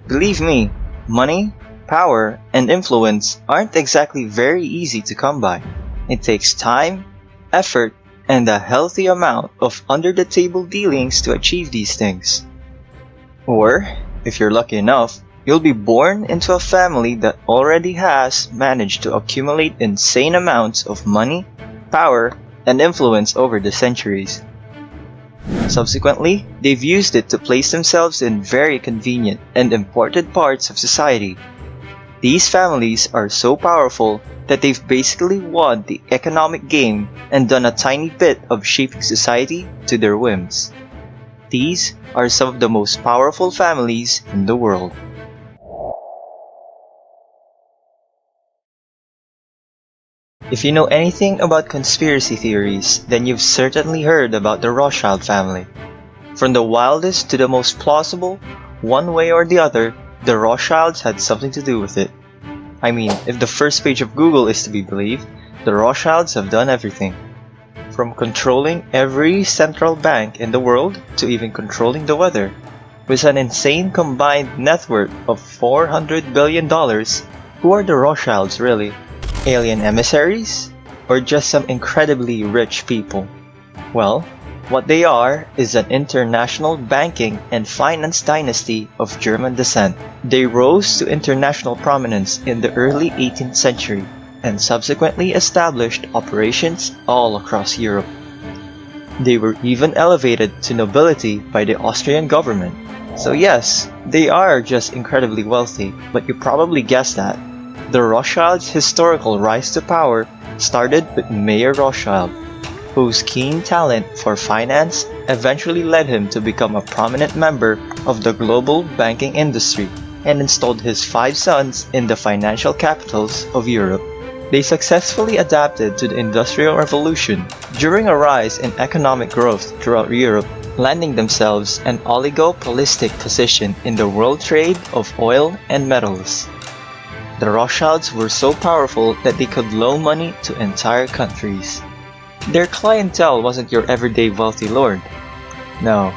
Believe me, money, power, and influence aren't exactly very easy to come by. It takes time, effort, and a healthy amount of under the table dealings to achieve these things. Or, if you're lucky enough, you'll be born into a family that already has managed to accumulate insane amounts of money, power, and influence over the centuries. Subsequently, they've used it to place themselves in very convenient and important parts of society. These families are so powerful that they've basically won the economic game and done a tiny bit of shaping society to their whims. These are some of the most powerful families in the world. If you know anything about conspiracy theories, then you've certainly heard about the Rothschild family. From the wildest to the most plausible, one way or the other, the Rothschilds had something to do with it. I mean, if the first page of Google is to be believed, the Rothschilds have done everything. From controlling every central bank in the world to even controlling the weather. With an insane combined net worth of $400 billion, who are the Rothschilds really? Alien emissaries? Or just some incredibly rich people? Well, what they are is an international banking and finance dynasty of German descent. They rose to international prominence in the early 18th century and subsequently established operations all across Europe. They were even elevated to nobility by the Austrian government. So yes, they are just incredibly wealthy, but you probably guessed that. The Rothschilds' historical rise to power started with Mayer Rothschild, whose keen talent for finance eventually led him to become a prominent member of the global banking industry and installed his 5 sons in the financial capitals of Europe. They successfully adapted to the Industrial Revolution during a rise in economic growth throughout Europe, landing themselves an oligopolistic position in the world trade of oil and metals. The Rothschilds were so powerful that they could loan money to entire countries. Their clientele wasn't your everyday wealthy lord. No,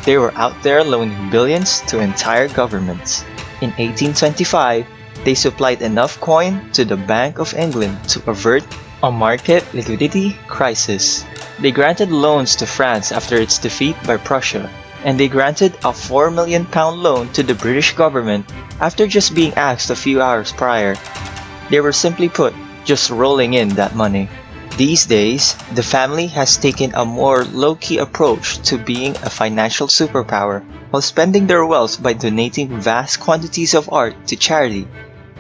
they were out there loaning billions to entire governments. In 1825, they supplied enough coin to the Bank of England to avert a market liquidity crisis. They granted loans to France after its defeat by Prussia, and they granted a £4 million loan to the British government after just being asked a few hours prior. They were simply put, just rolling in that money. These days, the family has taken a more low-key approach to being a financial superpower while spending their wealth by donating vast quantities of art to charity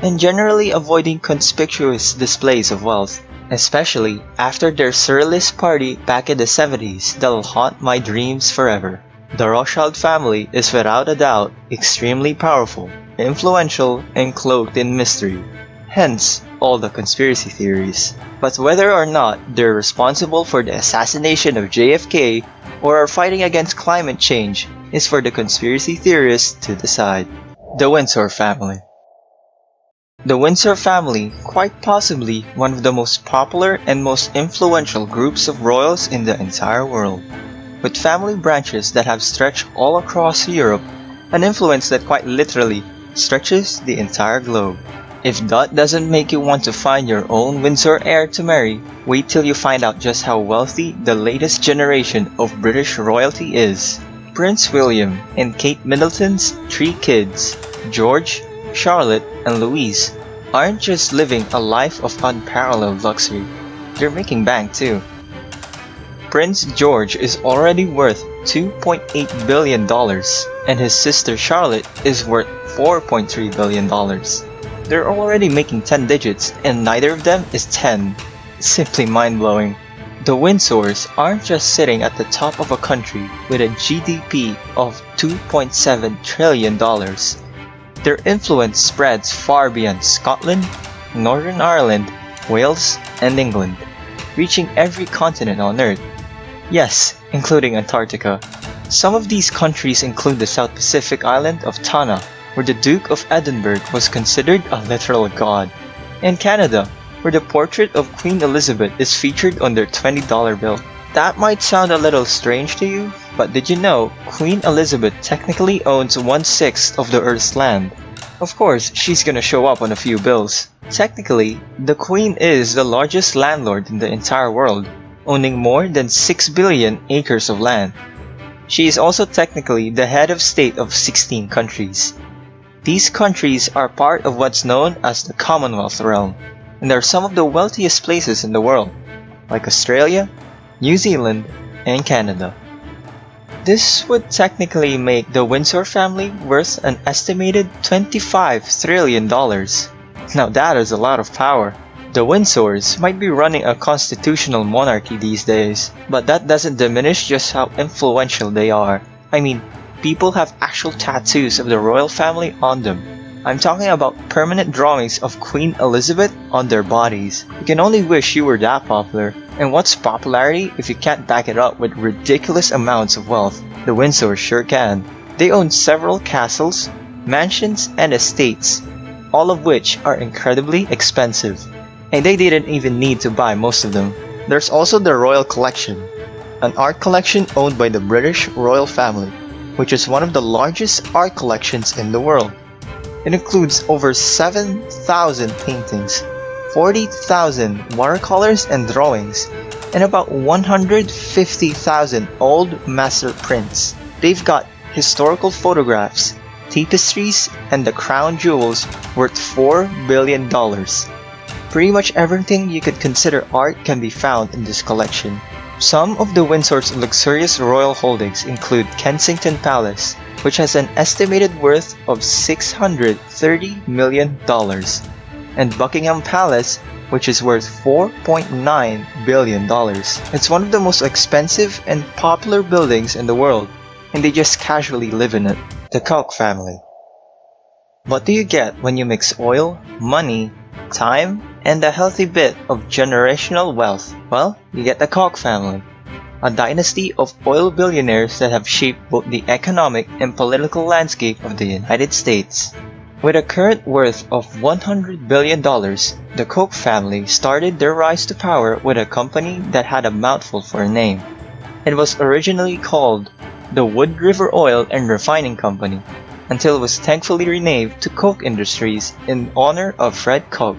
and generally avoiding conspicuous displays of wealth, especially after their surrealist party back in the 70s that'll haunt my dreams forever. The Rothschild family is without a doubt extremely powerful, influential, and cloaked in mystery. Hence, all the conspiracy theories. But whether or not they're responsible for the assassination of JFK or are fighting against climate change is for the conspiracy theorists to decide. The Windsor Family. The Windsor family, quite possibly one of the most popular and most influential groups of royals in the entire world. With family branches that have stretched all across Europe, an influence that quite literally stretches the entire globe. If that doesn't make you want to find your own Windsor heir to marry, wait till you find out just how wealthy the latest generation of British royalty is. Prince William and Kate Middleton's 3 kids, George, Charlotte, and Louise, aren't just living a life of unparalleled luxury, they're making bank too. Prince George is already worth $2.8 billion, and his sister Charlotte is worth $4.3 billion. They're already making 10 digits, and neither of them is 10. Simply mind-blowing. The Windsors aren't just sitting at the top of a country with a GDP of $2.7 trillion. Their influence spreads far beyond Scotland, Northern Ireland, Wales, and England, reaching every continent on Earth. Yes, including Antarctica. Some of these countries include the South Pacific island of Tanna, where the Duke of Edinburgh was considered a literal god, and Canada, where the portrait of Queen Elizabeth is featured on their $20 bill. That might sound a little strange to you, but did you know Queen Elizabeth technically owns 1/6 of the Earth's land? Of course, she's gonna show up on a few bills. Technically, the Queen is the largest landlord in the entire world, owning more than 6 billion acres of land. She is also technically the head of state of 16 countries. These countries are part of what's known as the Commonwealth realm, and are some of the wealthiest places in the world, like Australia, New Zealand, and Canada. This would technically make the Windsor family worth an estimated $25 trillion. Now that is a lot of power. The Windsors might be running a constitutional monarchy these days, but that doesn't diminish just how influential they are. I mean, people have actual tattoos of the royal family on them. I'm talking about permanent drawings of Queen Elizabeth on their bodies. You can only wish you were that popular. And what's popularity if you can't back it up with ridiculous amounts of wealth? The Windsors sure can. They own several castles, mansions, and estates, all of which are incredibly expensive. And they didn't even need to buy most of them. There's also the Royal Collection, an art collection owned by the British royal family, which is one of the largest art collections in the world. It includes over 7,000 paintings, 40,000 watercolors and drawings, and about 150,000 old master prints. They've got historical photographs, tapestries, and the crown jewels worth $4 billion. Pretty much everything you could consider art can be found in this collection. Some of the Windsor's luxurious royal holdings include Kensington Palace, which has an estimated worth of $630 million, and Buckingham Palace, which is worth $4.9 billion. It's one of the most expensive and popular buildings in the world, and they just casually live in it. The Koch Family. What do you get when you mix oil, money, time, and a healthy bit of generational wealth? Well, you get the Koch family, a dynasty of oil billionaires that have shaped both the economic and political landscape of the United States. With a current worth of $100 billion, the Koch family started their rise to power with a company that had a mouthful for a name. It was originally called the Wood River Oil and Refining Company, until it was thankfully renamed to Koch Industries in honor of Fred Koch,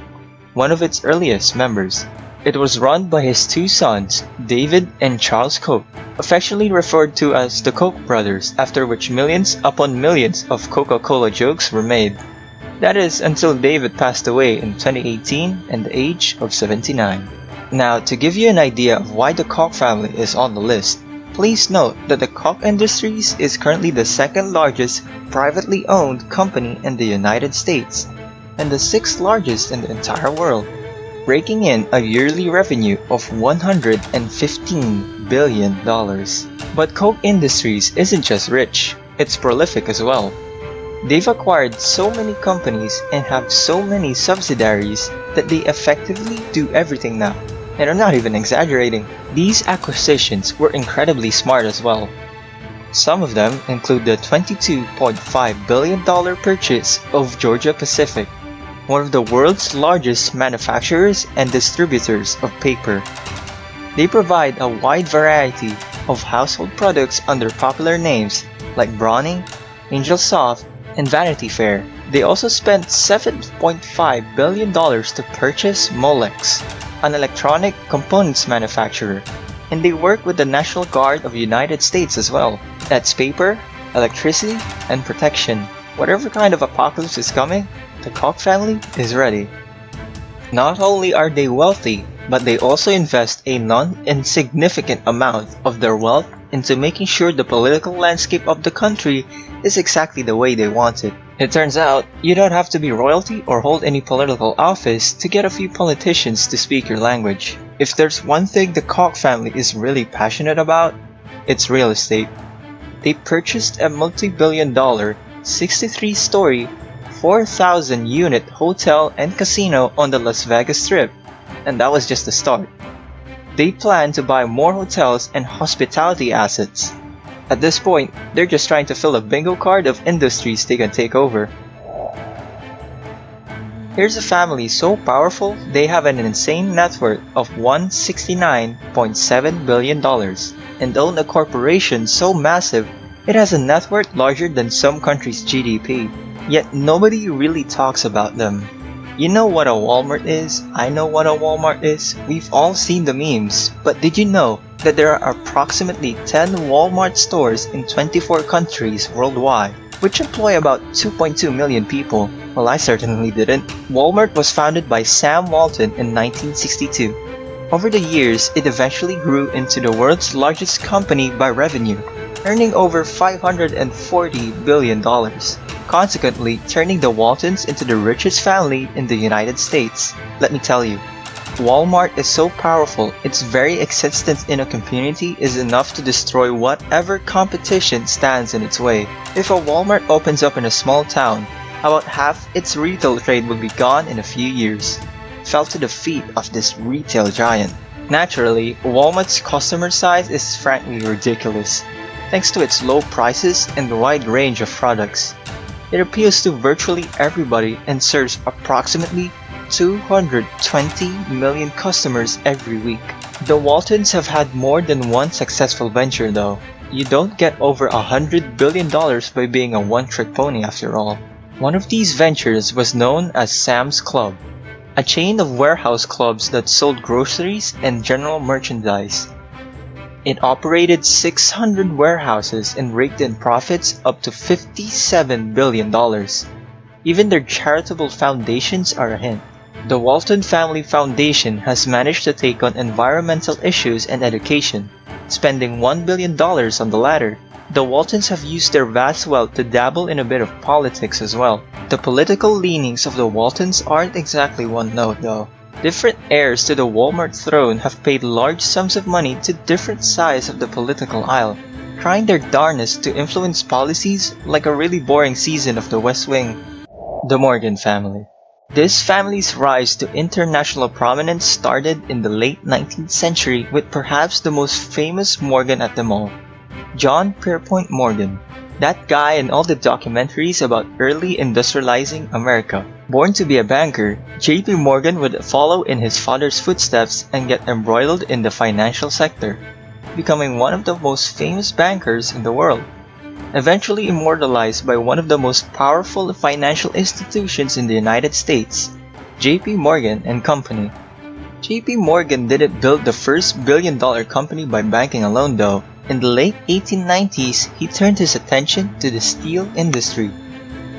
one of its earliest members. It was run by his two sons, David and Charles Koch, affectionately referred to as the Koch brothers, after which millions upon millions of Coca-Cola jokes were made. That is, until David passed away in 2018 at the age of 79. Now, to give you an idea of why the Koch family is on the list, please note that the Koch Industries is currently the second largest privately owned company in the United States, and the sixth largest in the entire world, raking in a yearly revenue of $115 billion. But Koch Industries isn't just rich, it's prolific as well. They've acquired so many companies and have so many subsidiaries that they effectively do everything now. And I'm not even exaggerating. These acquisitions were incredibly smart as well. Some of them include the $22.5 billion purchase of Georgia Pacific, one of the world's largest manufacturers and distributors of paper. They provide a wide variety of household products under popular names like Browning, Angel Soft, and Vanity Fair. They also spent $7.5 billion to purchase Molex, an electronic components manufacturer, and they work with the National Guard of the United States as well. That's paper, electricity, and protection. Whatever kind of apocalypse is coming, the Koch family is ready. Not only are they wealthy, but they also invest a non-insignificant amount of their wealth into making sure the political landscape of the country is exactly the way they want it. It turns out, you don't have to be royalty or hold any political office to get a few politicians to speak your language. If there's one thing the Koch family is really passionate about, it's real estate. They purchased a multi-billion-dollar, 63-story, 4,000-unit hotel and casino on the Las Vegas Strip, and that was just the start. They plan to buy more hotels and hospitality assets. At this point, they're just trying to fill a bingo card of industries they can take over. Here's a family so powerful they have an insane net worth of $169.7 billion and own a corporation so massive it has a net worth larger than some countries' GDP. Yet nobody really talks about them. You know what a Walmart is? I know what a Walmart is. We've all seen the memes. But did you know that there are approximately 10 Walmart stores in 24 countries worldwide, which employ about 2.2 million people? Well, I certainly didn't. Walmart was founded by Sam Walton in 1962. Over the years, it eventually grew into the world's largest company by revenue, earning over $540 billion, consequently turning the Waltons into the richest family in the United States. Let me tell you, Walmart is so powerful, its very existence in a community is enough to destroy whatever competition stands in its way. If a Walmart opens up in a small town, about half its retail trade will be gone in a few years. Fell to the feet of this retail giant. Naturally, Walmart's customer size is frankly ridiculous, thanks to its low prices and wide range of products. It appeals to virtually everybody and serves approximately 220 million customers every week. The Waltons have had more than one successful venture though. You don't get over $100 billion by being a one-trick pony after all. One of these ventures was known as Sam's Club, a chain of warehouse clubs that sold groceries and general merchandise. It operated 600 warehouses and raked in profits up to $57 billion. Even their charitable foundations are a hint. The Walton Family Foundation has managed to take on environmental issues and education, spending $1 billion on the latter. The Waltons have used their vast wealth to dabble in a bit of politics as well. The political leanings of the Waltons aren't exactly one note though. Different heirs to the Walmart throne have paid large sums of money to different sides of the political aisle, trying their darnest to influence policies like a really boring season of The West Wing. The Morgan Family. This family's rise to international prominence started in the late 19th century with perhaps the most famous Morgan at them all, John Pierpont Morgan, that guy in all the documentaries about early industrializing America. Born to be a banker, J.P. Morgan would follow in his father's footsteps and get embroiled in the financial sector, becoming one of the most famous bankers in the world. Eventually immortalized by one of the most powerful financial institutions in the United States, J.P. Morgan and Company. J.P. Morgan didn't build the first billion-dollar company by banking alone though. In the late 1890s, he turned his attention to the steel industry.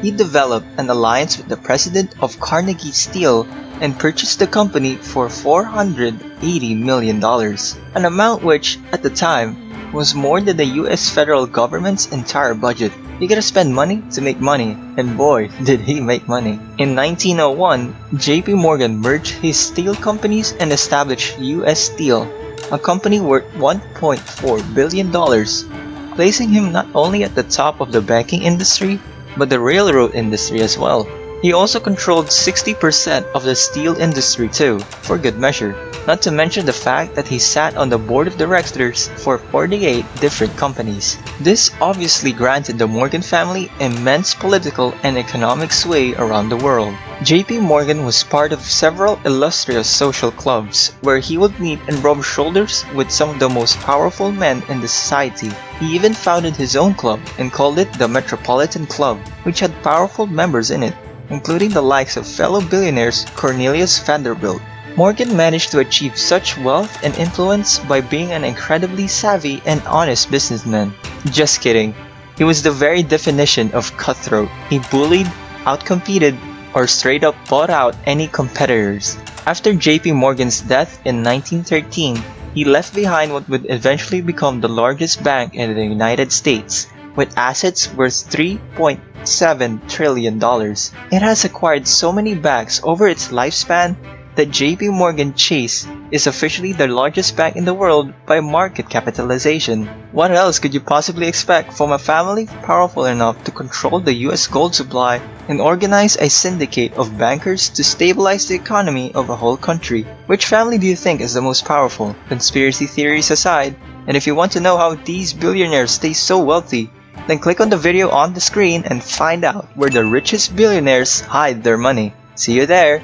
He developed an alliance with the president of Carnegie Steel and purchased the company for $480 million, an amount which, at the time, was more than the US federal government's entire budget. You gotta spend money to make money, and boy, did he make money. In 1901, J.P. Morgan merged his steel companies and established US Steel, a company worth $1.4 billion, placing him not only at the top of the banking industry, but the railroad industry as well. He also controlled 60% of the steel industry too, for good measure, not to mention the fact that he sat on the board of directors for 48 different companies. This obviously granted the Morgan family immense political and economic sway around the world. J.P. Morgan was part of several illustrious social clubs where he would meet and rub shoulders with some of the most powerful men in the society. He even founded his own club and called it the Metropolitan Club, which had powerful members in it, including the likes of fellow billionaires Cornelius Vanderbilt. Morgan managed to achieve such wealth and influence by being an incredibly savvy and honest businessman. Just kidding. He was the very definition of cutthroat. He bullied, outcompeted, or straight up bought out any competitors. After J.P. Morgan's death in 1913, he left behind what would eventually become the largest bank in the United States, with assets worth $3.7 trillion. It has acquired so many banks over its lifespan that J.P. Morgan Chase is officially the largest bank in the world by market capitalization. What else could you possibly expect from a family powerful enough to control the US gold supply and organize a syndicate of bankers to stabilize the economy of a whole country? Which family do you think is the most powerful? Conspiracy theories aside, and if you want to know how these billionaires stay so wealthy, then click on the video on the screen and find out where the richest billionaires hide their money. See you there!